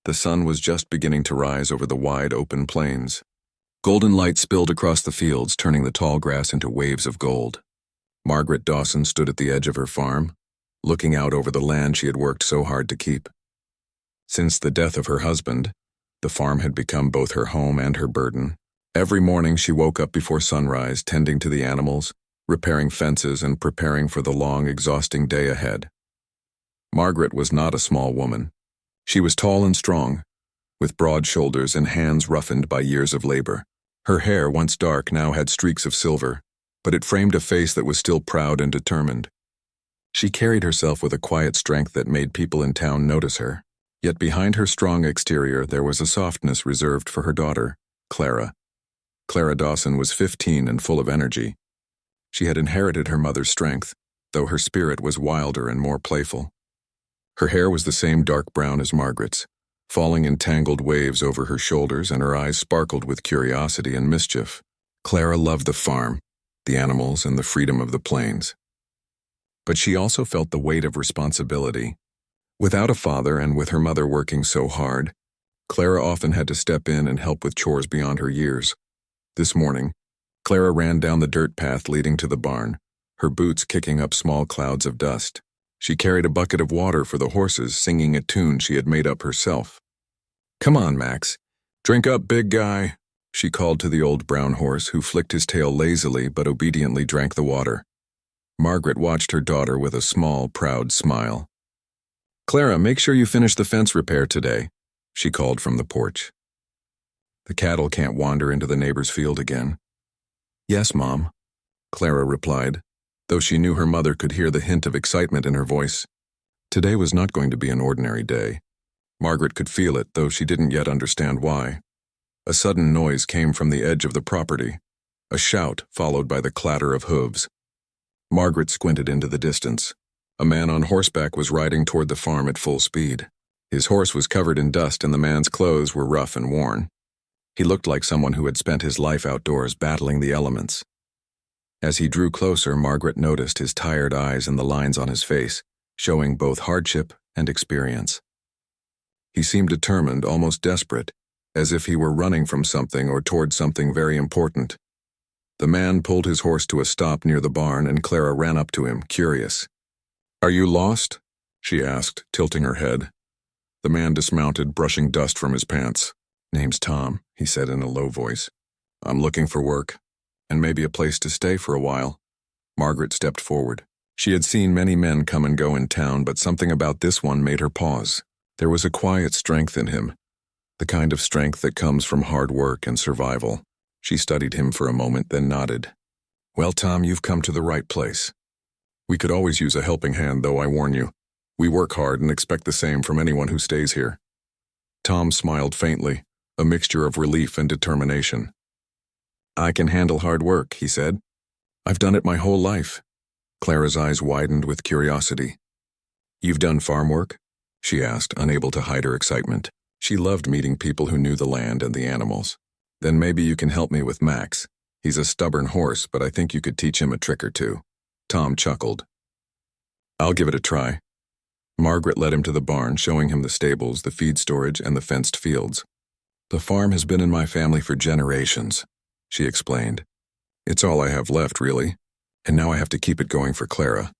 The sun was just beginning to rise over the wide open plains. Golden light spilled across the fields, turning the tall grass into waves of gold. Margaret Dawson stood at the edge of her farm, looking out over the land she had worked so hard to keep. Since the death of her husband, the farm had become both her home and her burden. Every morning she woke up before sunrise, tending to the animals, repairing fences, and preparing for the long, exhausting day ahead. Margaret was not a small woman. She was tall and strong, with broad shoulders and hands roughened by years of labor. Her hair, once dark, now had streaks of silver, but it framed a face that was still proud and determined. She carried herself with a quiet strength that made people in town notice her. Yet behind her strong exterior there was a softness reserved for her daughter, Clara. Clara Dawson was 15 and full of energy. She had inherited her mother's strength, though her spirit was wilder and more playful. Her hair was the same dark brown as Margaret's, falling in tangled waves over her shoulders, and her eyes sparkled with curiosity and mischief. Clara loved the farm, the animals, and the freedom of the plains. But she also felt the weight of responsibility. Without a father and with her mother working so hard, Clara often had to step in and help with chores beyond her years. This morning, Clara ran down the dirt path leading to the barn, her boots kicking up small clouds of dust. She carried a bucket of water for the horses, singing a tune she had made up herself. "Come on, Max. Drink up, big guy," she called to the old brown horse, who flicked his tail lazily but obediently drank the water. Margaret watched her daughter with a small, proud smile. "Clara, make sure you finish the fence repair today," she called from the porch. "The cattle can't wander into the neighbor's field again." "Yes, Mom," Clara replied, though she knew her mother could hear the hint of excitement in her voice. Today was not going to be an ordinary day. Margaret could feel it, though she didn't yet understand why. A sudden noise came from the edge of the property, a shout followed by the clatter of hooves. Margaret squinted into the distance. A man on horseback was riding toward the farm at full speed. His horse was covered in dust and the man's clothes were rough and worn. He looked like someone who had spent his life outdoors battling the elements. As he drew closer, Margaret noticed his tired eyes and the lines on his face, showing both hardship and experience. He seemed determined, almost desperate, as if he were running from something or toward something very important. The man pulled his horse to a stop near the barn, and Clara ran up to him, curious. "Are you lost?" she asked, tilting her head. The man dismounted, brushing dust from his pants. "Name's Tom," he said in a low voice. "I'm looking for work, and maybe a place to stay for a while." Margaret stepped forward. She had seen many men come and go in town, but something about this one made her pause. There was a quiet strength in him, the kind of strength that comes from hard work and survival. She studied him for a moment, then nodded. "Well, Tom, you've come to the right place. We could always use a helping hand, though, I warn you. We work hard and expect the same from anyone who stays here." Tom smiled faintly, a mixture of relief and determination. "I can handle hard work," he said. "I've done it my whole life." Clara's eyes widened with curiosity. "You've done farm work?" she asked, unable to hide her excitement. She loved meeting people who knew the land and the animals. "Then maybe you can help me with Max. He's a stubborn horse, but I think you could teach him a trick or two." Tom chuckled. "I'll give it a try." Margaret led him to the barn, showing him the stables, the feed storage, and the fenced fields. "The farm has been in my family for generations," she explained. "It's all I have left, really, and now I have to keep it going for Clara."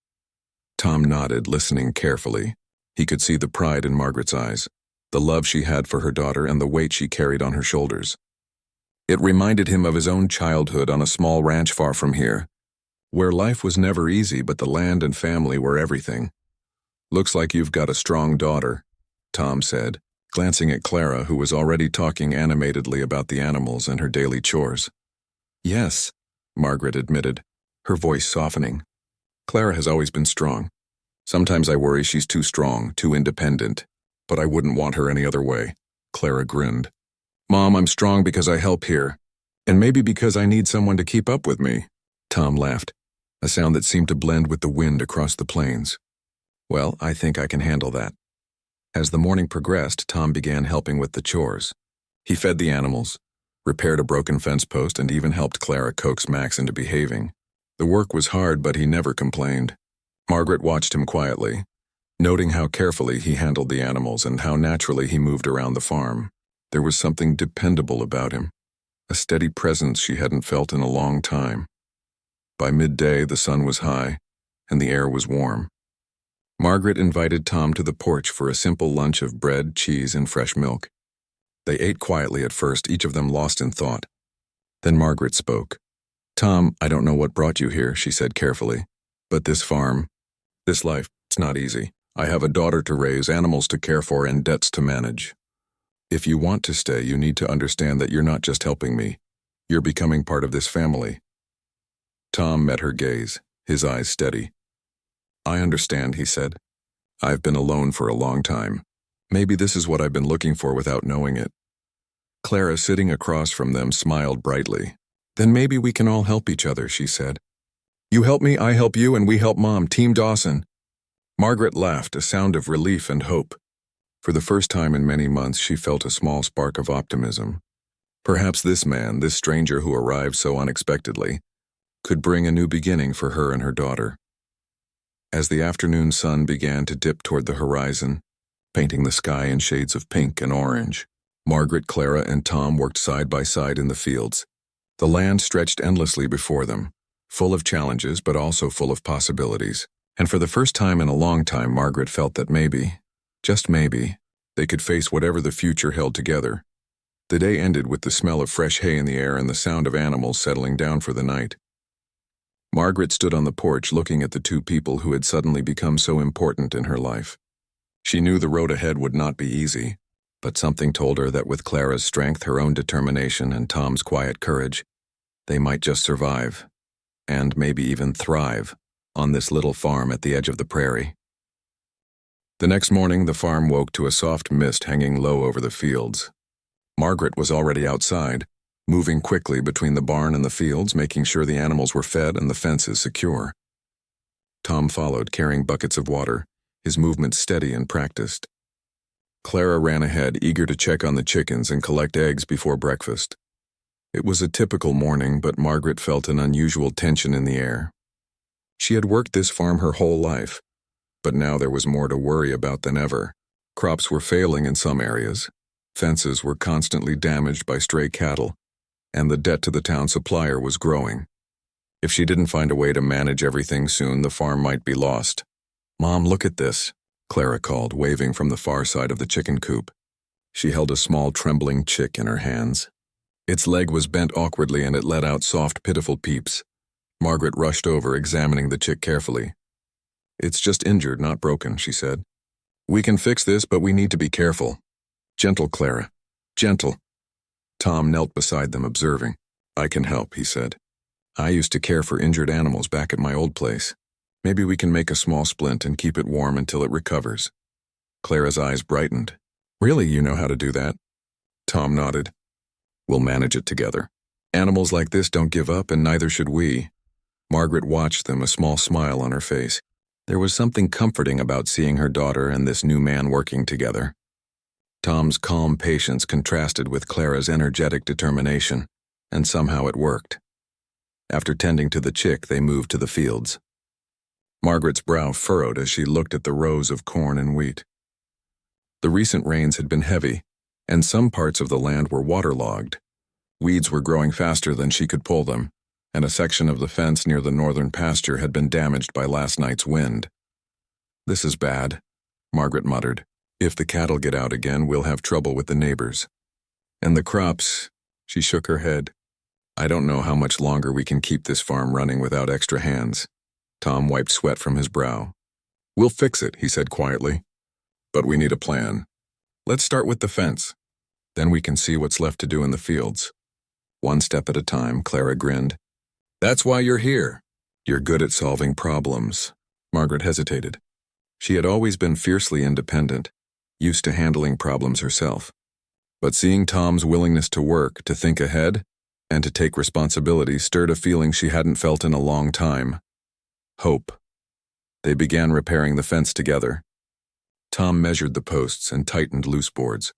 Tom nodded, listening carefully. He could see the pride in Margaret's eyes, the love she had for her daughter, and the weight she carried on her shoulders. It reminded him of his own childhood on a small ranch far from here, where life was never easy, but the land and family were everything. "Looks like you've got a strong daughter," Tom said, glancing at Clara, who was already talking animatedly about the animals and her daily chores. "Yes," Margaret admitted, her voice softening. "Clara has always been strong. Sometimes I worry she's too strong, too independent, but I wouldn't want her any other way." Clara grinned. "Mom, I'm strong because I help here, and maybe because I need someone to keep up with me." Tom laughed, a sound that seemed to blend with the wind across the plains. "Well, I think I can handle that." As the morning progressed, Tom began helping with the chores. He fed the animals, repaired a broken fence post, and even helped Clara coax Max into behaving. The work was hard, but he never complained. Margaret watched him quietly, Noting how carefully he handled the animals and how naturally he moved around the farm, there was something dependable about him, a steady presence she hadn't felt in a long time. By midday, the sun was high, and the air was warm. Margaret invited Tom to the porch for a simple lunch of bread, cheese, and fresh milk. They ate quietly at first, each of them lost in thought. Then Margaret spoke. "Tom, I don't know what brought you here," she said carefully, "but this farm, this life, it's not easy. I have a daughter to raise, animals to care for, and debts to manage. If you want to stay, you need to understand that you're not just helping me. You're becoming part of this family." Tom met her gaze, his eyes steady. "I understand," he said. "I've been alone for a long time. Maybe this is what I've been looking for without knowing it." Clara, sitting across from them, smiled brightly. "Then maybe we can all help each other," she said. "You help me, I help you, and we help Mom, Team Dawson." Margaret laughed, a sound of relief and hope. For the first time in many months, she felt a small spark of optimism. Perhaps this man, this stranger who arrived so unexpectedly, could bring a new beginning for her and her daughter. As the afternoon sun began to dip toward the horizon, painting the sky in shades of pink and orange, Margaret, Clara, and Tom worked side by side in the fields. The land stretched endlessly before them, full of challenges but also full of possibilities. And for the first time in a long time, Margaret felt that maybe, just maybe, they could face whatever the future held together. The day ended with the smell of fresh hay in the air and the sound of animals settling down for the night. Margaret stood on the porch looking at the two people who had suddenly become so important in her life. She knew the road ahead would not be easy, but something told her that with Clara's strength, her own determination, and Tom's quiet courage, they might just survive, and maybe even thrive, on this little farm at the edge of the prairie. The next morning, the farm woke to a soft mist hanging low over the fields. Margaret was already outside, moving quickly between the barn and the fields, making sure the animals were fed and the fences secure. Tom followed, carrying buckets of water, his movements steady and practiced. Clara ran ahead, eager to check on the chickens and collect eggs before breakfast. It was a typical morning, but Margaret felt an unusual tension in the air. She had worked this farm her whole life, but now there was more to worry about than ever. Crops were failing in some areas, fences were constantly damaged by stray cattle, and the debt to the town supplier was growing. If she didn't find a way to manage everything soon, the farm might be lost. "Mom, look at this," Clara called, waving from the far side of the chicken coop. She held a small, trembling chick in her hands. Its leg was bent awkwardly and it let out soft, pitiful peeps. Margaret rushed over, examining the chick carefully. "It's just injured, not broken," she said. "We can fix this, but we need to be careful. Gentle, Clara. Gentle." Tom knelt beside them, observing. "I can help," he said. "I used to care for injured animals back at my old place. Maybe we can make a small splint and keep it warm until it recovers." Clara's eyes brightened. "Really, you know how to do that?" Tom nodded. "We'll manage it together. Animals like this don't give up, and neither should we." Margaret watched them, a small smile on her face. There was something comforting about seeing her daughter and this new man working together. Tom's calm patience contrasted with Clara's energetic determination, and somehow it worked. After tending to the chick, they moved to the fields. Margaret's brow furrowed as she looked at the rows of corn and wheat. The recent rains had been heavy, and some parts of the land were waterlogged. Weeds were growing faster than she could pull them, and a section of the fence near the northern pasture had been damaged by last night's wind. "This is bad," Margaret muttered. "If the cattle get out again, we'll have trouble with the neighbors. And the crops," she shook her head. "I don't know how much longer we can keep this farm running without extra hands." Tom wiped sweat from his brow. "We'll fix it," he said quietly. "But we need a plan. Let's start with the fence. Then we can see what's left to do in the fields." One step at a time, Clara grinned. "That's why you're here. You're good at solving problems." Margaret hesitated. She had always been fiercely independent, used to handling problems herself. But seeing Tom's willingness to work, to think ahead, and to take responsibility stirred a feeling she hadn't felt in a long time. Hope. They began repairing the fence together. Tom measured the posts and tightened loose boards,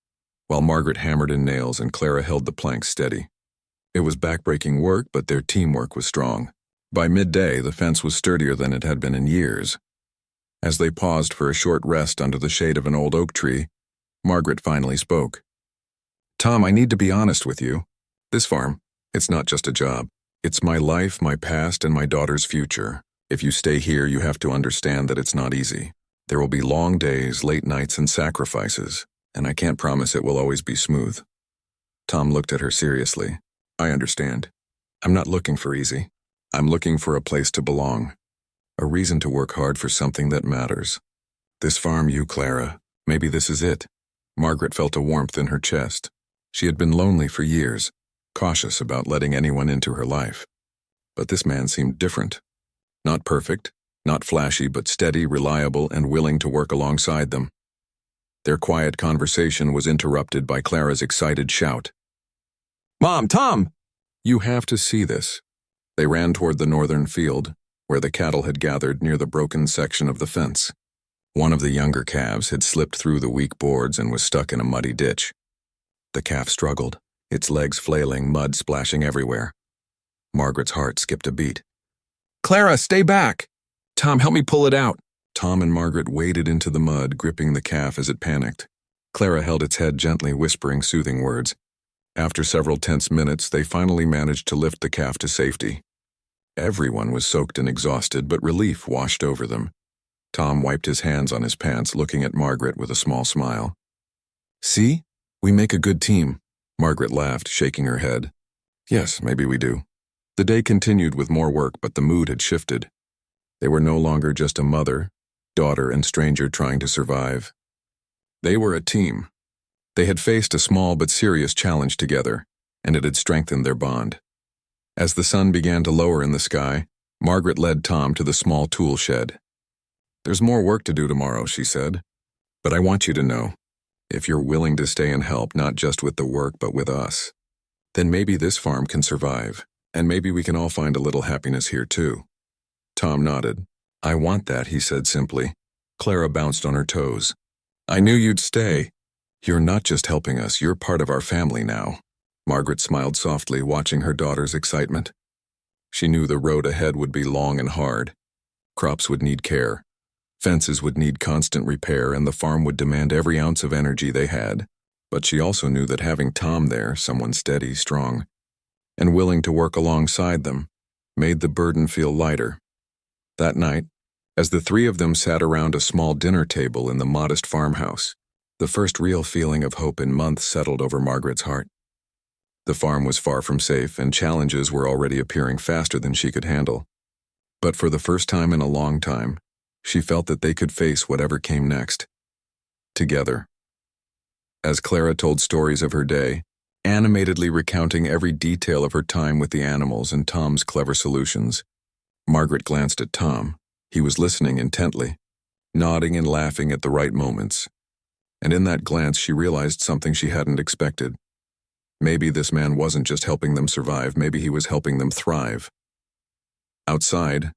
while Margaret hammered in nails and Clara held the planks steady. It was backbreaking work, but their teamwork was strong. By midday, the fence was sturdier than it had been in years. As they paused for a short rest under the shade of an old oak tree, Margaret finally spoke. Tom, I need to be honest with you. This farm, it's not just a job. It's my life, my past, and my daughter's future. If you stay here, you have to understand that it's not easy. There will be long days, late nights, and sacrifices, and I can't promise it will always be smooth. Tom looked at her seriously. I understand. I'm not looking for easy. I'm looking for a place to belong. A reason to work hard for something that matters. This farm, Clara, maybe this is it. Margaret felt a warmth in her chest. She had been lonely for years, cautious about letting anyone into her life. But this man seemed different. Not perfect, not flashy, but steady, reliable, and willing to work alongside them. Their quiet conversation was interrupted by Clara's excited shout. Mom, Tom! You have to see this. They ran toward the northern field, where the cattle had gathered near the broken section of the fence. One of the younger calves had slipped through the weak boards and was stuck in a muddy ditch. The calf struggled, its legs flailing, mud splashing everywhere. Margaret's heart skipped a beat. Clara, stay back! Tom, help me pull it out. Tom and Margaret waded into the mud, gripping the calf as it panicked. Clara held its head gently, whispering soothing words. After several tense minutes, they finally managed to lift the calf to safety. Everyone was soaked and exhausted, but relief washed over them. Tom wiped his hands on his pants, looking at Margaret with a small smile. See? We make a good team. Margaret laughed, shaking her head. Yes, maybe we do. The day continued with more work, but the mood had shifted. They were no longer just a mother, daughter, and stranger trying to survive. They were a team. They had faced a small but serious challenge together, and it had strengthened their bond. As the sun began to lower in the sky, Margaret led Tom to the small tool shed. There's more work to do tomorrow, she said. But I want you to know, if you're willing to stay and help, not just with the work, but with us, then maybe this farm can survive, and maybe we can all find a little happiness here too. Tom nodded. I want that, he said simply. Clara bounced on her toes. I knew you'd stay. You're not just helping us, you're part of our family now. Margaret smiled softly, watching her daughter's excitement. She knew the road ahead would be long and hard. Crops would need care. Fences would need constant repair, and the farm would demand every ounce of energy they had. But she also knew that having Tom there, someone steady, strong, and willing to work alongside them, made the burden feel lighter. That night, as the three of them sat around a small dinner table in the modest farmhouse, the first real feeling of hope in months settled over Margaret's heart. The farm was far from safe, and challenges were already appearing faster than she could handle. But for the first time in a long time, she felt that they could face whatever came next. Together. As Clara told stories of her day, animatedly recounting every detail of her time with the animals and Tom's clever solutions, Margaret glanced at Tom. He was listening intently, nodding and laughing at the right moments. And in that glance, she realized something she hadn't expected. Maybe this man wasn't just helping them survive, maybe he was helping them thrive. Outside,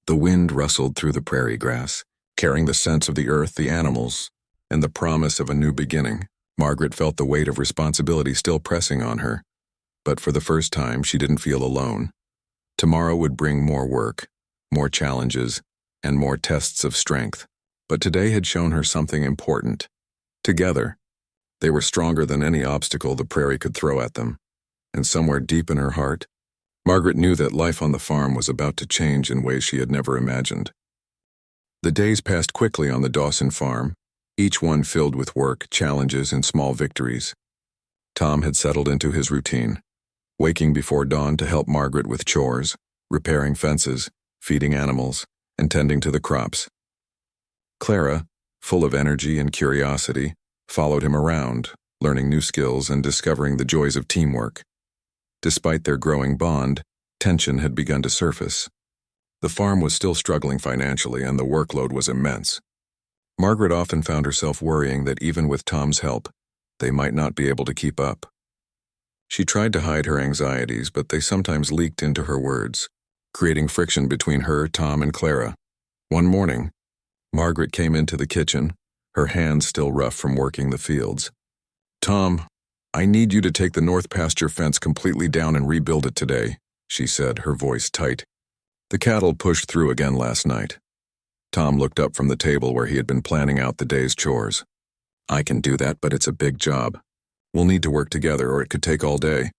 the wind rustled through the prairie grass, carrying the scents of the earth, the animals, and the promise of a new beginning. Margaret felt the weight of responsibility still pressing on her, but for the first time, she didn't feel alone. Tomorrow would bring more work, more challenges, and more tests of strength. But today had shown her something important. Together, they were stronger than any obstacle the prairie could throw at them. And somewhere deep in her heart, Margaret knew that life on the farm was about to change in ways she had never imagined. The days passed quickly on the Dawson farm, each one filled with work, challenges, and small victories. Tom had settled into his routine, waking before dawn to help Margaret with chores, repairing fences, feeding animals, and tending to the crops. Clara, full of energy and curiosity, followed him around, learning new skills and discovering the joys of teamwork. Despite their growing bond, tension had begun to surface. The farm was still struggling financially, and the workload was immense. Margaret often found herself worrying that even with Tom's help, they might not be able to keep up. She tried to hide her anxieties, but they sometimes leaked into her words, creating friction between her, Tom, and Clara. One morning, Margaret came into the kitchen, her hands still rough from working the fields. Tom, I need you to take the north pasture fence completely down and rebuild it today, she said, her voice tight. The cattle pushed through again last night. Tom looked up from the table where he had been planning out the day's chores. I can do that, but it's a big job. We'll need to work together or it could take all day.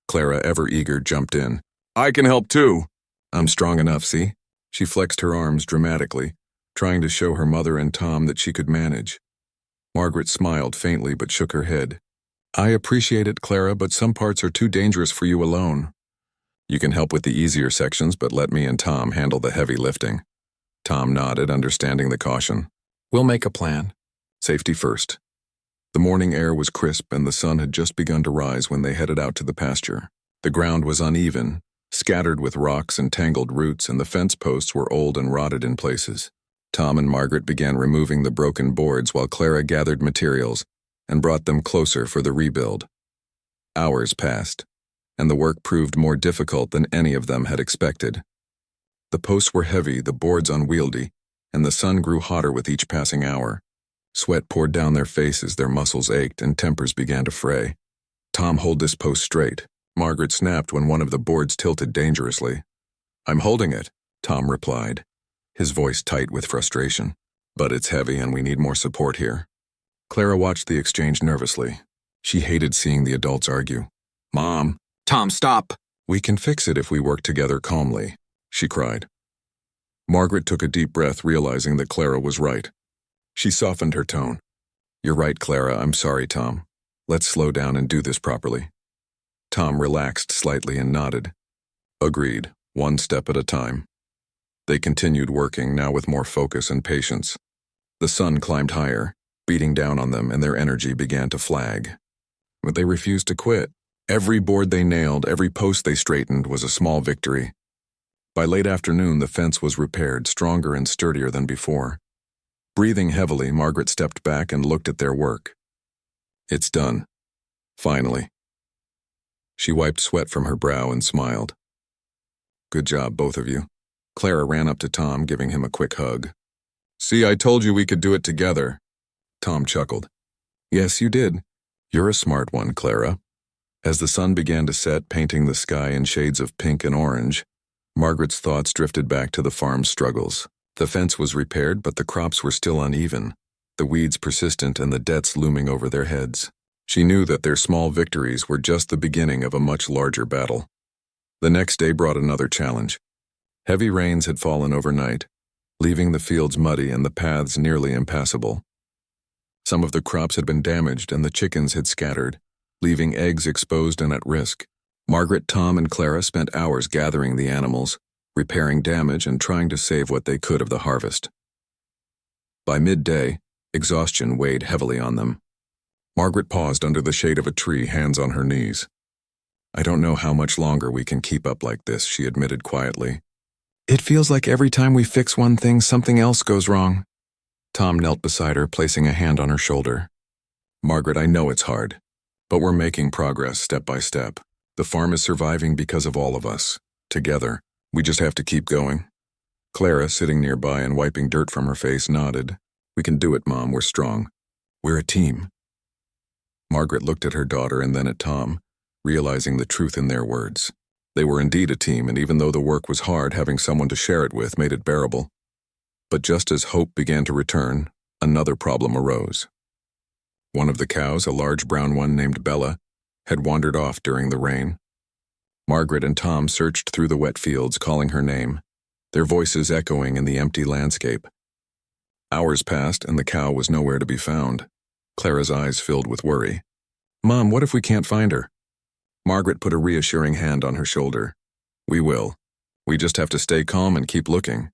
Clara, ever eager, jumped in. I can help too. I'm strong enough, see? She flexed her arms dramatically, trying to show her mother and Tom that she could manage. Margaret smiled faintly but shook her head. I appreciate it, Clara, but some parts are too dangerous for you alone. You can help with the easier sections, but let me and Tom handle the heavy lifting. Tom nodded, understanding the caution. We'll make a plan. Safety first. The morning air was crisp and the sun had just begun to rise when they headed out to the pasture. The ground was uneven, scattered with rocks and tangled roots, and the fence posts were old and rotted in places. Tom and Margaret began removing the broken boards while Clara gathered materials and brought them closer for the rebuild. Hours passed, and the work proved more difficult than any of them had expected. The posts were heavy, the boards unwieldy, and the sun grew hotter with each passing hour. Sweat poured down their faces, their muscles ached, and tempers began to fray. Tom, hold this post straight. Margaret snapped when one of the boards tilted dangerously. I'm holding it, Tom replied, his voice tight with frustration. But it's heavy and we need more support here. Clara watched the exchange nervously. She hated seeing the adults argue. Mom! Tom, stop! We can fix it if we work together calmly, she cried. Margaret took a deep breath, realizing that Clara was right. She softened her tone. You're right, Clara. I'm sorry, Tom. Let's slow down and do this properly. Tom relaxed slightly and nodded. Agreed, one step at a time. They continued working, now with more focus and patience. The sun climbed higher, beating down on them, and their energy began to flag. But they refused to quit. Every board they nailed, every post they straightened was a small victory. By late afternoon, the fence was repaired, stronger and sturdier than before. Breathing heavily, Margaret stepped back and looked at their work. It's done. Finally. She wiped sweat from her brow and smiled. Good job, both of you. Clara ran up to Tom, giving him a quick hug. See, I told you we could do it together. Tom chuckled. Yes, you did. You're a smart one, Clara. As the sun began to set, painting the sky in shades of pink and orange, Margaret's thoughts drifted back to the farm's struggles. The fence was repaired, but the crops were still uneven, the weeds persistent and the debts looming over their heads. She knew that their small victories were just the beginning of a much larger battle. The next day brought another challenge. Heavy rains had fallen overnight, leaving the fields muddy and the paths nearly impassable. Some of the crops had been damaged and the chickens had scattered, leaving eggs exposed and at risk. Margaret, Tom, and Clara spent hours gathering the animals, repairing damage and trying to save what they could of the harvest. By midday, exhaustion weighed heavily on them. Margaret paused under the shade of a tree, hands on her knees. I don't know how much longer we can keep up like this, she admitted quietly. It feels like every time we fix one thing, something else goes wrong. Tom knelt beside her, placing a hand on her shoulder. Margaret, I know it's hard, but we're making progress step by step. The farm is surviving because of all of us. Together, we just have to keep going. Clara, sitting nearby and wiping dirt from her face, nodded. We can do it, Mom. We're strong. We're a team. Margaret looked at her daughter and then at Tom, realizing the truth in their words. They were indeed a team, and even though the work was hard, having someone to share it with made it bearable. But just as hope began to return, another problem arose. One of the cows, a large brown one named Bella, had wandered off during the rain. Margaret and Tom searched through the wet fields, calling her name, their voices echoing in the empty landscape. Hours passed, and the cow was nowhere to be found. Clara's eyes filled with worry. Mom, what if we can't find her? Margaret put a reassuring hand on her shoulder. We will. We just have to stay calm and keep looking.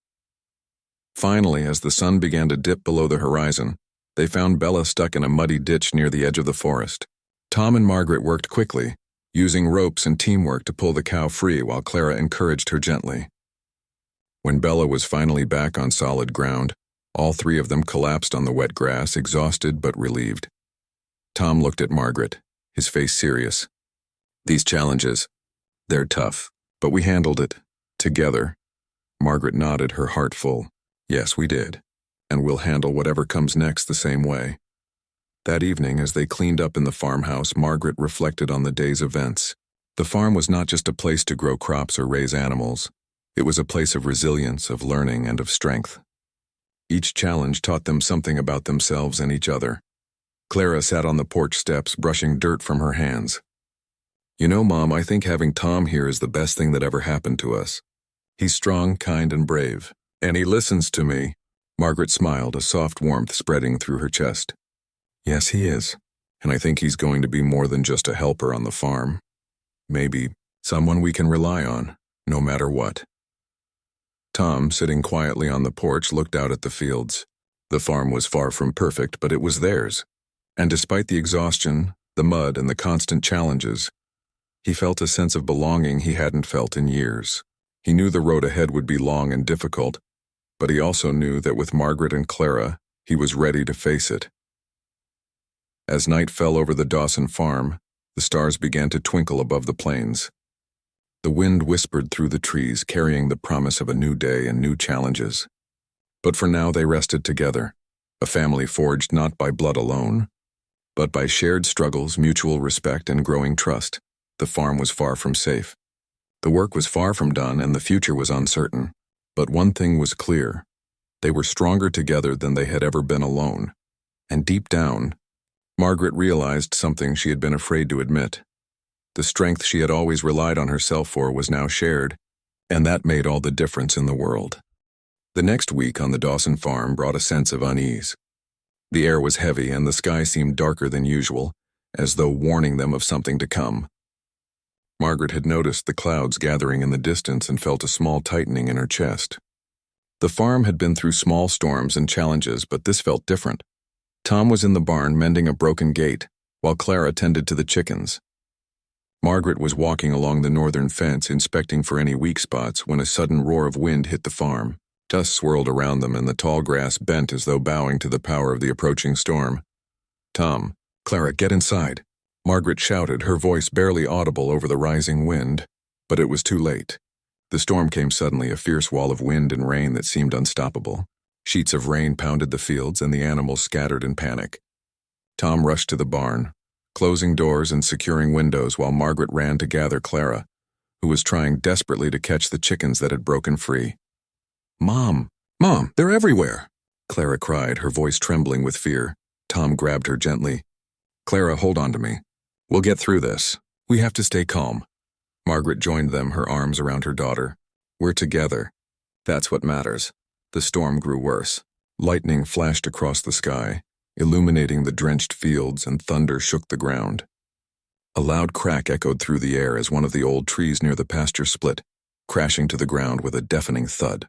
Finally, as the sun began to dip below the horizon, they found Bella stuck in a muddy ditch near the edge of the forest. Tom and Margaret worked quickly, using ropes and teamwork to pull the cow free while Clara encouraged her gently. When Bella was finally back on solid ground, all three of them collapsed on the wet grass, exhausted but relieved. Tom looked at Margaret, his face serious. These challenges, they're tough, but we handled it, together. Margaret nodded, her heart full. Yes, we did, and we'll handle whatever comes next the same way. That evening, as they cleaned up in the farmhouse, Margaret reflected on the day's events. The farm was not just a place to grow crops or raise animals. It was a place of resilience, of learning, and of strength. Each challenge taught them something about themselves and each other. Clara sat on the porch steps, brushing dirt from her hands. You know, Mom, I think having Tom here is the best thing that ever happened to us. He's strong, kind, and brave. And he listens to me. Margaret smiled, a soft warmth spreading through her chest. Yes, he is. And I think he's going to be more than just a helper on the farm. Maybe someone we can rely on, no matter what. Tom, sitting quietly on the porch, looked out at the fields. The farm was far from perfect, but it was theirs. And despite the exhaustion, the mud, and the constant challenges, he felt a sense of belonging he hadn't felt in years. He knew the road ahead would be long and difficult, but he also knew that with Margaret and Clara, he was ready to face it. As night fell over the Dawson farm, the stars began to twinkle above the plains. The wind whispered through the trees, carrying the promise of a new day and new challenges. But for now they rested together, a family forged not by blood alone, but by shared struggles, mutual respect, and growing trust. The farm was far from safe. The work was far from done, and the future was uncertain. But one thing was clear. They were stronger together than they had ever been alone. And deep down, Margaret realized something she had been afraid to admit. The strength she had always relied on herself for was now shared, and that made all the difference in the world. The next week on the Dawson farm brought a sense of unease. The air was heavy, and the sky seemed darker than usual, as though warning them of something to come. Margaret had noticed the clouds gathering in the distance and felt a small tightening in her chest. The farm had been through small storms and challenges, but this felt different. Tom was in the barn mending a broken gate, while Clara tended to the chickens. Margaret was walking along the northern fence, inspecting for any weak spots, when a sudden roar of wind hit the farm. Dust swirled around them, and the tall grass bent as though bowing to the power of the approaching storm. Tom, Clara, get inside. Margaret shouted, her voice barely audible over the rising wind, but it was too late. The storm came suddenly, a fierce wall of wind and rain that seemed unstoppable. Sheets of rain pounded the fields, and the animals scattered in panic. Tom rushed to the barn, closing doors and securing windows, while Margaret ran to gather Clara, who was trying desperately to catch the chickens that had broken free. Mom, they're everywhere, Clara cried, her voice trembling with fear. Tom grabbed her gently. Clara, hold on to me. We'll get through this. We have to stay calm. Margaret joined them, her arms around her daughter. We're together. That's what matters. The storm grew worse. Lightning flashed across the sky, illuminating the drenched fields, and thunder shook the ground. A loud crack echoed through the air as one of the old trees near the pasture split, crashing to the ground with a deafening thud.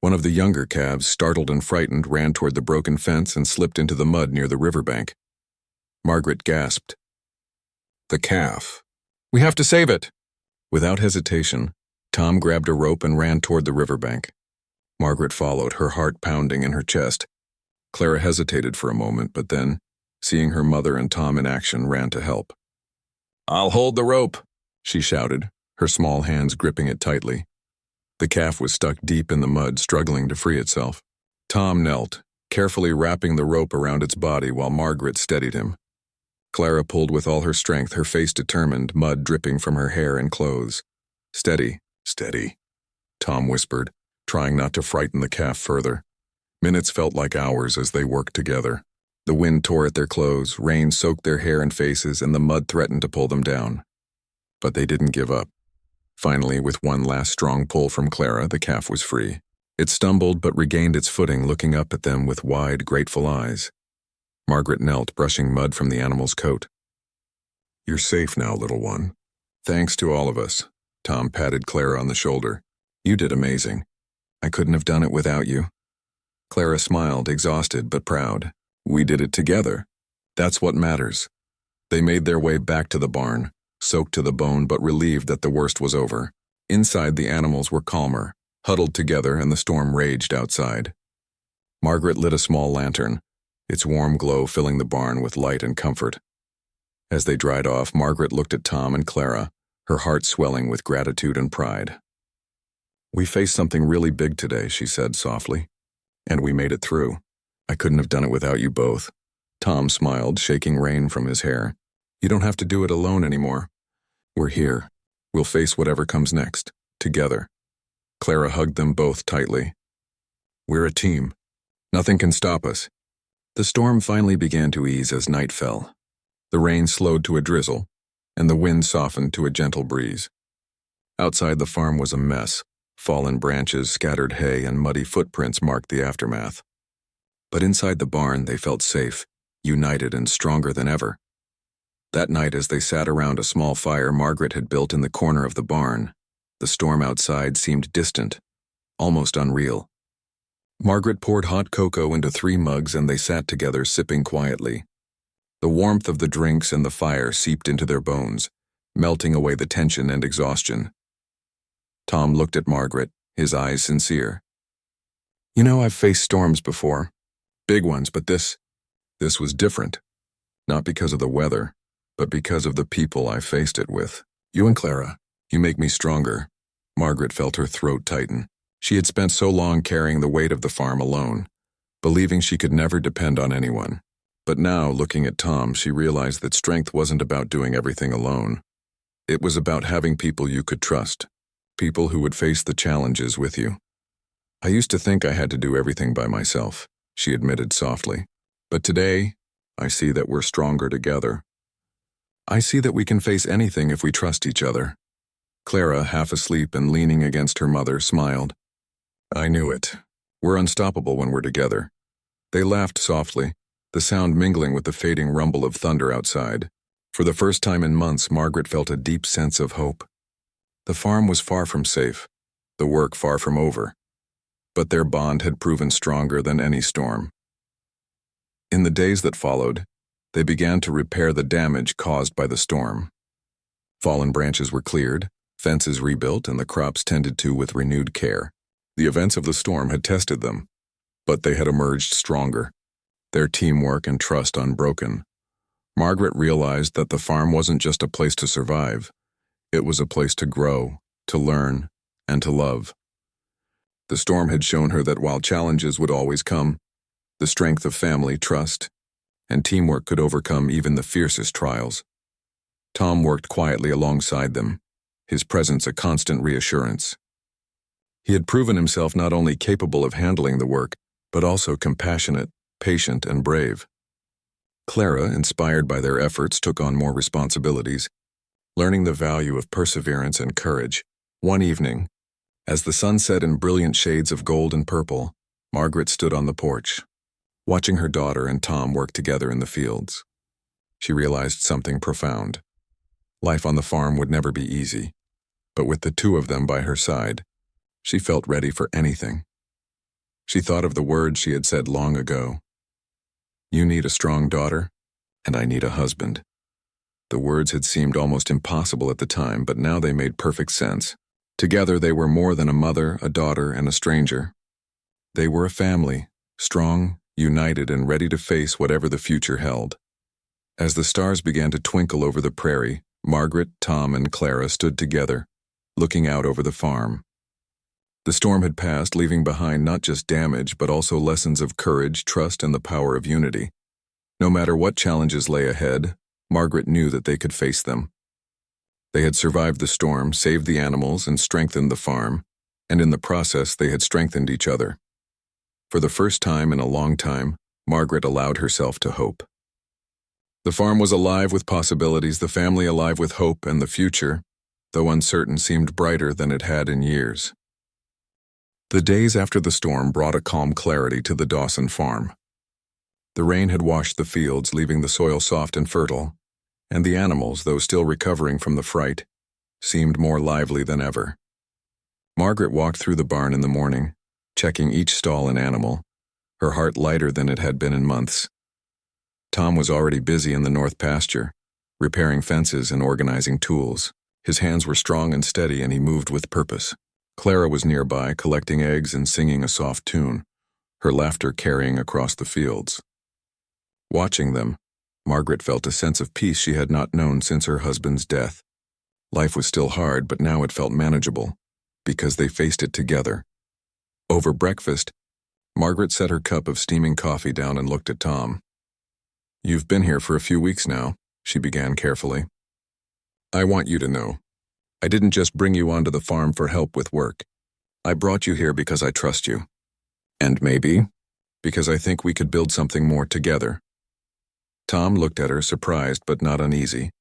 One of the younger calves, startled and frightened, ran toward the broken fence and slipped into the mud near the riverbank. Margaret gasped. The calf. We have to save it. Without hesitation, Tom grabbed a rope and ran toward the riverbank. Margaret followed, her heart pounding in her chest. Clara hesitated for a moment, but then, seeing her mother and Tom in action, ran to help. I'll hold the rope, she shouted, her small hands gripping it tightly. The calf was stuck deep in the mud, struggling to free itself. Tom knelt, carefully wrapping the rope around its body while Margaret steadied him. Clara pulled with all her strength, her face determined, mud dripping from her hair and clothes. Steady, steady, Tom whispered, trying not to frighten the calf further. Minutes felt like hours as they worked together. The wind tore at their clothes, rain soaked their hair and faces, and the mud threatened to pull them down. But they didn't give up. Finally, with one last strong pull from Clara, the calf was free. It stumbled but regained its footing, looking up at them with wide, grateful eyes. Margaret knelt, brushing mud from the animal's coat. You're safe now, little one. Thanks to all of us. Tom patted Clara on the shoulder. You did amazing. I couldn't have done it without you. Clara smiled, exhausted but proud. We did it together. That's what matters. They made their way back to the barn, soaked to the bone but relieved that the worst was over. Inside, the animals were calmer, huddled together, and the storm raged outside. Margaret lit a small lantern, its warm glow filling the barn with light and comfort. As they dried off, Margaret looked at Tom and Clara, her heart swelling with gratitude and pride. We faced something really big today, she said softly, and we made it through. I couldn't have done it without you both. Tom smiled, shaking rain from his hair. You don't have to do it alone anymore. We're here. We'll face whatever comes next, together. Clara hugged them both tightly. We're a team, Nothing can stop us. The storm finally began to ease as night fell. The rain slowed to a drizzle, and the wind softened to a gentle breeze. Outside the farm was a mess. Fallen branches, scattered hay, and muddy footprints marked the aftermath. But inside the barn, they felt safe, united and stronger than ever. That night, as they sat around a small fire Margaret had built in the corner of the barn, the storm outside seemed distant, almost unreal. Margaret poured hot cocoa into 3 mugs and they sat together sipping quietly. The warmth of the drinks and the fire seeped into their bones, melting away the tension and exhaustion. Tom looked at Margaret, his eyes sincere. "You know, I've faced storms before. Big ones, but this was different. Not because of the weather, but because of the people I faced it with. You and Clara, you make me stronger." Margaret felt her throat tighten. She had spent so long carrying the weight of the farm alone, believing she could never depend on anyone. But now, looking at Tom, she realized that strength wasn't about doing everything alone. It was about having people you could trust, people who would face the challenges with you. "I used to think I had to do everything by myself," she admitted softly. "But today, I see that we're stronger together. I see that we can face anything if we trust each other." Clara, half asleep and leaning against her mother, smiled. "I knew it. We're unstoppable when we're together." They laughed softly, the sound mingling with the fading rumble of thunder outside. For the first time in months, Margaret felt a deep sense of hope. The farm was far from safe, the work far from over, but their bond had proven stronger than any storm. In the days that followed, they began to repair the damage caused by the storm. Fallen branches were cleared, fences rebuilt, and the crops tended to with renewed care. The events of the storm had tested them, but they had emerged stronger, their teamwork and trust unbroken. Margaret realized that the farm wasn't just a place to survive. It was a place to grow, to learn, and to love. The storm had shown her that while challenges would always come, the strength of family, trust, and teamwork could overcome even the fiercest trials. Tom worked quietly alongside them, his presence a constant reassurance. He had proven himself not only capable of handling the work, but also compassionate, patient, and brave. Clara, inspired by their efforts, took on more responsibilities, learning the value of perseverance and courage. One evening, as the sun set in brilliant shades of gold and purple, Margaret stood on the porch, watching her daughter and Tom work together in the fields. She realized something profound. Life on the farm would never be easy, but with the 2 of them by her side, she felt ready for anything. She thought of the words she had said long ago. "You need a strong daughter, and I need a husband." The words had seemed almost impossible at the time, but now they made perfect sense. Together they were more than a mother, a daughter, and a stranger. They were a family, strong, united, and ready to face whatever the future held. As the stars began to twinkle over the prairie, Margaret, Tom, and Clara stood together, looking out over the farm. The storm had passed, leaving behind not just damage, but also lessons of courage, trust, and the power of unity. No matter what challenges lay ahead, Margaret knew that they could face them. They had survived the storm, saved the animals, and strengthened the farm, and in the process they had strengthened each other. For the first time in a long time, Margaret allowed herself to hope. The farm was alive with possibilities, the family alive with hope, and the future, though uncertain, seemed brighter than it had in years. The days after the storm brought a calm clarity to the Dawson farm. The rain had washed the fields, leaving the soil soft and fertile, and the animals, though still recovering from the fright, seemed more lively than ever. Margaret walked through the barn in the morning, checking each stall and animal, her heart lighter than it had been in months. Tom was already busy in the north pasture, repairing fences and organizing tools. His hands were strong and steady, and he moved with purpose. Clara was nearby, collecting eggs and singing a soft tune, her laughter carrying across the fields. Watching them, Margaret felt a sense of peace she had not known since her husband's death. Life was still hard, but now it felt manageable, because they faced it together. Over breakfast, Margaret set her cup of steaming coffee down and looked at Tom. "You've been here for a few weeks now," she began carefully. "I want you to know, I didn't just bring you onto the farm for help with work. I brought you here because I trust you. And maybe, Because I think we could build something more together. Tom looked at her, surprised but not uneasy.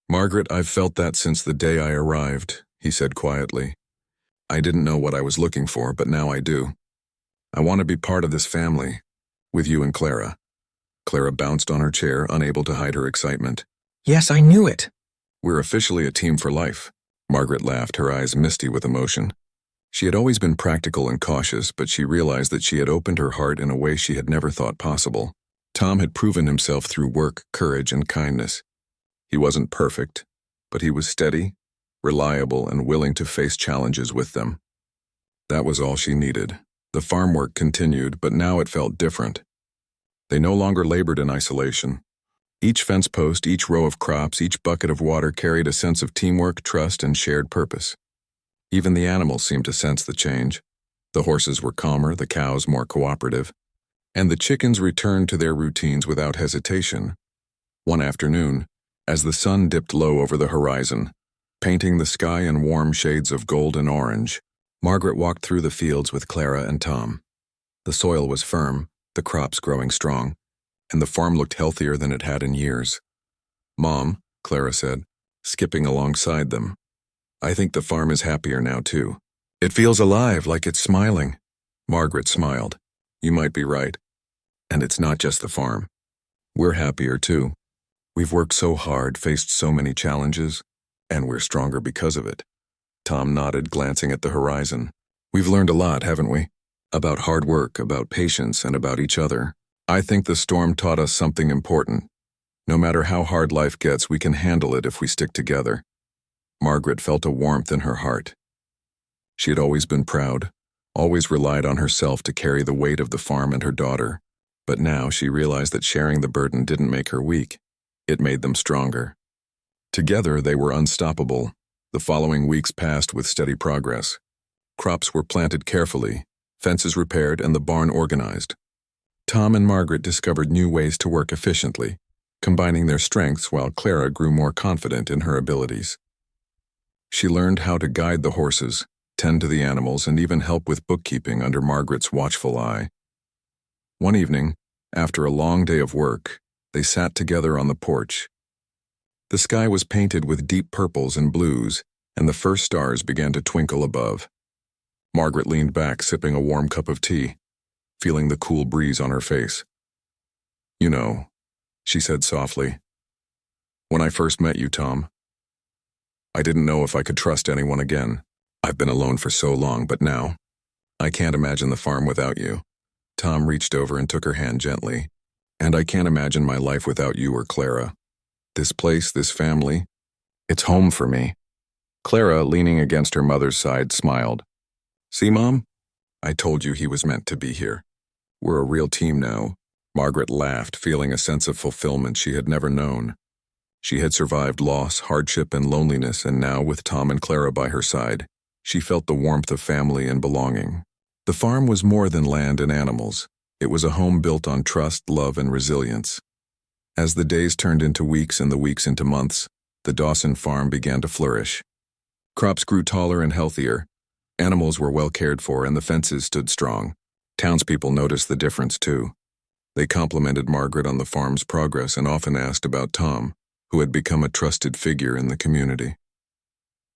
Margaret, I've felt that since the day I arrived, he said quietly. I didn't know what I was looking for, but now I do. I want to be part of this family, with you and Clara. Clara bounced on her chair, unable to hide her excitement. Yes, I knew it. We're officially a team for life. Margaret laughed, her eyes misty with emotion. She had always been practical and cautious, but she realized that she had opened her heart in a way she had never thought possible. Tom had proven himself through work, courage, and kindness. He wasn't perfect, but he was steady, reliable, and willing to face challenges with them. That was all she needed. The farm work continued, but now it felt different. They no longer labored in isolation. Each fence post, each row of crops, each bucket of water carried a sense of teamwork, trust, and shared purpose. Even the animals seemed to sense the change. The horses were calmer, the cows more cooperative, and the chickens returned to their routines without hesitation. One afternoon, as the sun dipped low over the horizon, painting the sky in warm shades of gold and orange, Margaret walked through the fields with Clara and Tom. The soil was firm, the crops growing strong, and the farm looked healthier than it had in years. Mom, Clara said, skipping alongside them. I think the farm is happier now, too. It feels alive, like it's smiling. Margaret smiled. You might be right. And it's not just the farm. We're happier, too. We've worked so hard, faced so many challenges, and we're stronger because of it. Tom nodded, glancing at the horizon. We've learned a lot, haven't we? About hard work, about patience, and about each other. I think the storm taught us something important. No matter how hard life gets, we can handle it if we stick together. Margaret felt a warmth in her heart. She had always been proud, always relied on herself to carry the weight of the farm and her daughter. But now she realized that sharing the burden didn't make her weak. It made them stronger. Together, they were unstoppable. The following weeks passed with steady progress. Crops were planted carefully, fences repaired, and the barn organized. Tom and Margaret discovered new ways to work efficiently, combining their strengths while Clara grew more confident in her abilities. She learned how to guide the horses, tend to the animals, and even help with bookkeeping under Margaret's watchful eye. One evening, after a long day of work, they sat together on the porch. The sky was painted with deep purples and blues, and the first stars began to twinkle above. Margaret leaned back, sipping a warm cup of tea, feeling the cool breeze on her face. You know, she said softly, when I first met you, Tom, I didn't know if I could trust anyone again. I've been alone for so long, but now, I can't imagine the farm without you. Tom reached over and took her hand gently. And I can't imagine my life without you or Clara. This place, this family, it's home for me. Clara, leaning against her mother's side, smiled. See, Mom? I told you he was meant to be here. We're a real team now. Margaret laughed, feeling a sense of fulfillment she had never known. She had survived loss, hardship, and loneliness, and now, with Tom and Clara by her side, she felt the warmth of family and belonging. The farm was more than land and animals. It was a home built on trust, love, and resilience. As the days turned into weeks and the weeks into months, the Dawson farm began to flourish. Crops grew taller and healthier. Animals were well cared for, and the fences stood strong. Townspeople noticed the difference, too. They complimented Margaret on the farm's progress and often asked about Tom, who had become a trusted figure in the community.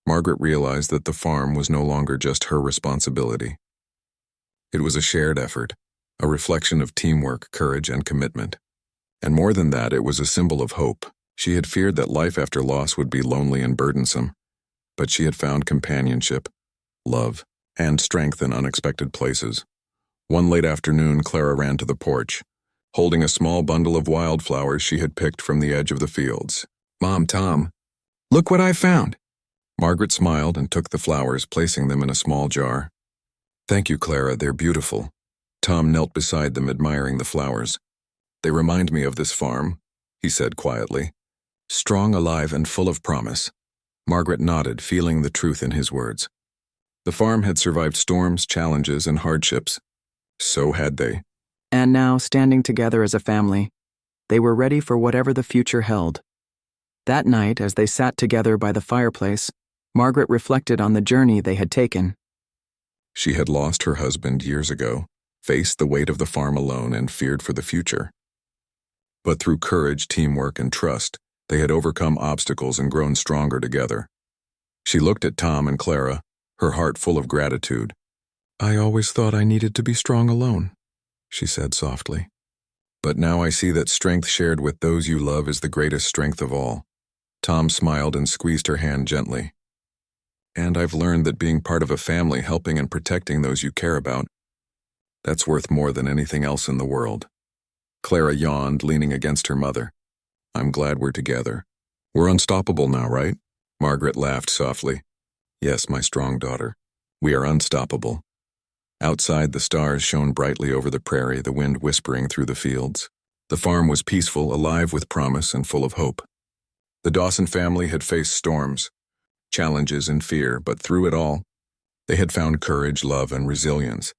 Margaret realized that the farm was no longer just her responsibility. It was a shared effort, a reflection of teamwork, courage, and commitment. And more than that, it was a symbol of hope. She had feared that life after loss would be lonely and burdensome, but she had found companionship, love, and strength in unexpected places. One late afternoon, Clara ran to the porch, holding a small bundle of wildflowers she had picked from the edge of the fields. Mom, Tom, look what I found. Margaret smiled and took the flowers, placing them in a small jar. Thank you, Clara, they're beautiful. Tom knelt beside them, admiring the flowers. They remind me of this farm, he said quietly. Strong, alive, and full of promise. Margaret nodded, feeling the truth in his words. The farm had survived storms, challenges, and hardships. So had they. And now, standing together as a family, they were ready for whatever the future held. That night, as they sat together by the fireplace, Margaret reflected on the journey they had taken. She had lost her husband years ago, faced the weight of the farm alone and feared for the future. But through courage, teamwork, and trust, they had overcome obstacles and grown stronger together. She looked at Tom and Clara, her heart full of gratitude. "I always thought I needed to be strong alone," she said softly. "But now I see that strength shared with those you love is the greatest strength of all." Tom smiled and squeezed her hand gently. "And I've learned that being part of a family, helping and protecting those you care about, that's worth more than anything else in the world." Clara yawned, leaning against her mother. "I'm glad we're together. We're unstoppable now, right?" Margaret laughed softly. "Yes, my strong daughter. We are unstoppable." Outside, the stars shone brightly over the prairie, the wind whispering through the fields. The farm was peaceful, alive with promise and full of hope. The Dawson family had faced storms, challenges, and fear, but through it all, they had found courage, love, and resilience.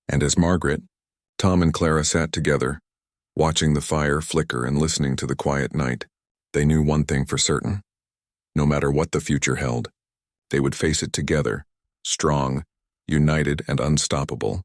And as Margaret, Tom, and Clara sat together, watching the fire flicker and listening to the quiet night, they knew one thing for certain. No matter what the future held, they would face it together, strong, united, and unstoppable.